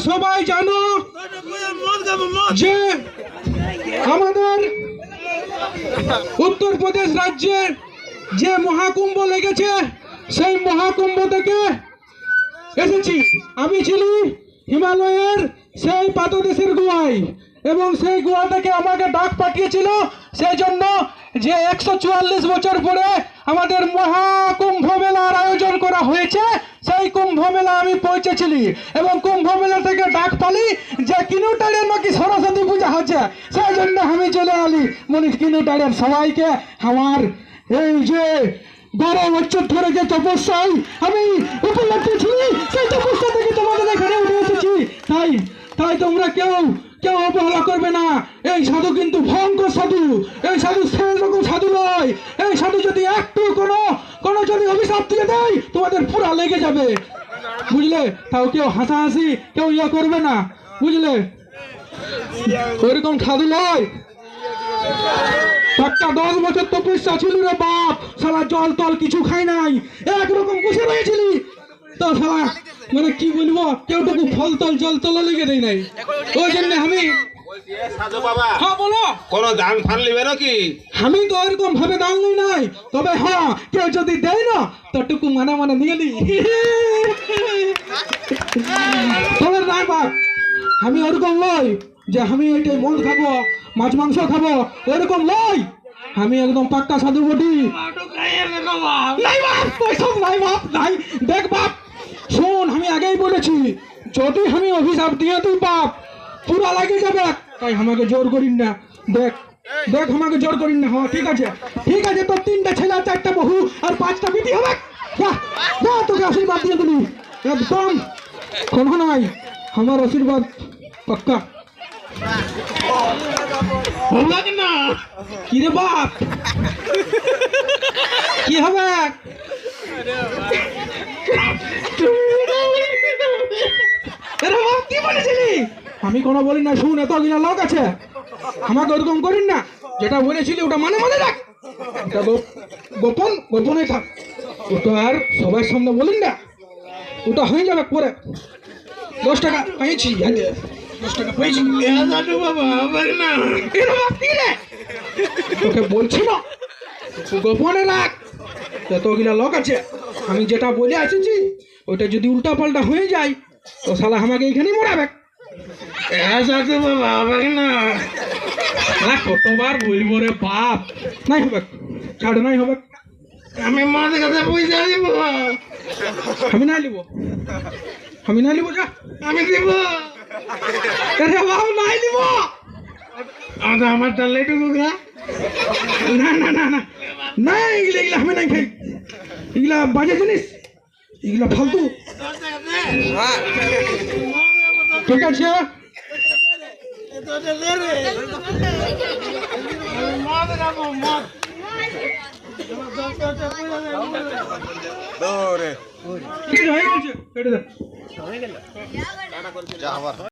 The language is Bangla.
সবাই জানো যে আমাদের উত্তরপ্রদেশ রাজ্যে যে মহাকুম্ভ লেগেছে সেই মহাকুম্ভ থেকে এসেছি। আমি ছিলি হিমালয়ের সেই পাদদেশের গুহায় এবং সেই গুহা থেকে আমাকে ডাক পাঠিয়েছিল সেই জন্য যে 144 বছর পরে আমাদের মহাকুম্ভ মেলার আয়োজন করা হয়েছে সেই কুম্ভ মেলা আমি পৌঁছেছিলি এবং কুম্ভ মেলা থেকে ডাক পালি যে কিনুটাড়ের নাকি সরস্বতী পূজা হচ্ছে সেই জন্য আমি চলে আলি মনে কিনুটাড়ের সবাইকে আমার এই যে 12 বছর ধরে যে তপস্যায় আমি উপলব্ধ ছিলি সেই তপস্যা থেকে তোমাদের এখানে উঠে এসেছি। তাই তোমরা কেউ অবহেলা করবে না। এই সাধু কিন্তু ভয়ঙ্কর সাধু, এই সাধু সেই রকম সাধু নয়। এই সাধু যদি একটু কোনো যদি অভিশাপ দিয়ে দেয় তোমাদের পুরা লেগে যাবে, বুঝলে? তাও কেউ হাসাহাসি কেউ ইয়ে করবে না, বুঝলে? ওইরকম সাধু নয়। একটা 10 বছর তপস্যা ছিল রে বাপ, সালা জল তল কিছু খাই নাই, একরকম বসে রয়েছিলি তো সালা মানে কি বলবো কেউটুকু ফল তল জল তল লেগে দেয় নাই। ওই জন্য আমি সাধু বাবা, হ্যাঁ বলো, কোনো দান ফান নিবে নাকি? আমি তো এরকম ভাবে দান লই নাই, তবে হ্যাঁ কেউ যদি দেয় না ততটুকু মানে নিয়ে নি। তবে নাই বাপ, আমি ওরকম লই যে আমি এটাই মদ খাবো মাছ মাংস খাবো ওরকম লই। আমি একদম পাক্কা সাধু বটি। নাই বাপ, ওইসব নাই বাপ, নাই। দেখ বাপ শোন, আমি আগেই বলেছি যদি আমি অভিশাপ দিয়ে দিই বাপ পুরা লাগে যাবে, তাই আমাকে জোর করিন না। দেখ আমাকে জোর করিন না। হ্যাঁ ঠিক আছে তোর 3টা ছেলে 4টা বহু আর 5টা বিটি হবে। যা তোকে আশীর্বাদ দিয়ে দিলি একদম কোনো নাই, আমার আশীর্বাদ পাক্কা হবে না। কি রে বাপ কি হবে? কি বলেছিলি? আমি কোনো বলি না, শুন এত কিনা লোক আছে, আমাকে ওরকম করিন না। যেটা বলেছিলি ওটা মানে রাখ, গোপনে থাক, ওটা আর সবার সামনে বলিন না। ওটা হয়ে যাবে পরে। 10 টাকা পেয়েছি, 10 টাকা পেয়েছি তোকে বলছি না, গোপনে রাখ। এতগুলা লোক আছে, আমি যেটা বলে আসেছি ওইটা যদি উল্টা পাল্টা হয়ে যায় তো শালা আমাকে এখানেই মরাবে। কতবার বলবো রে বাপ, নাই হবে, ছাড় নাই হবে। আমি মাঝে কাছে পয়সা দিব, আমি নাই লিব যা, আমি দিব বাবু নাই দিব। আমার টালে টুকু না এগুলা আমি নাই খাই, এগুলা বাজে জিনিস, এগুলা ফালতু। ঠিক আছে হয়ে গেছে।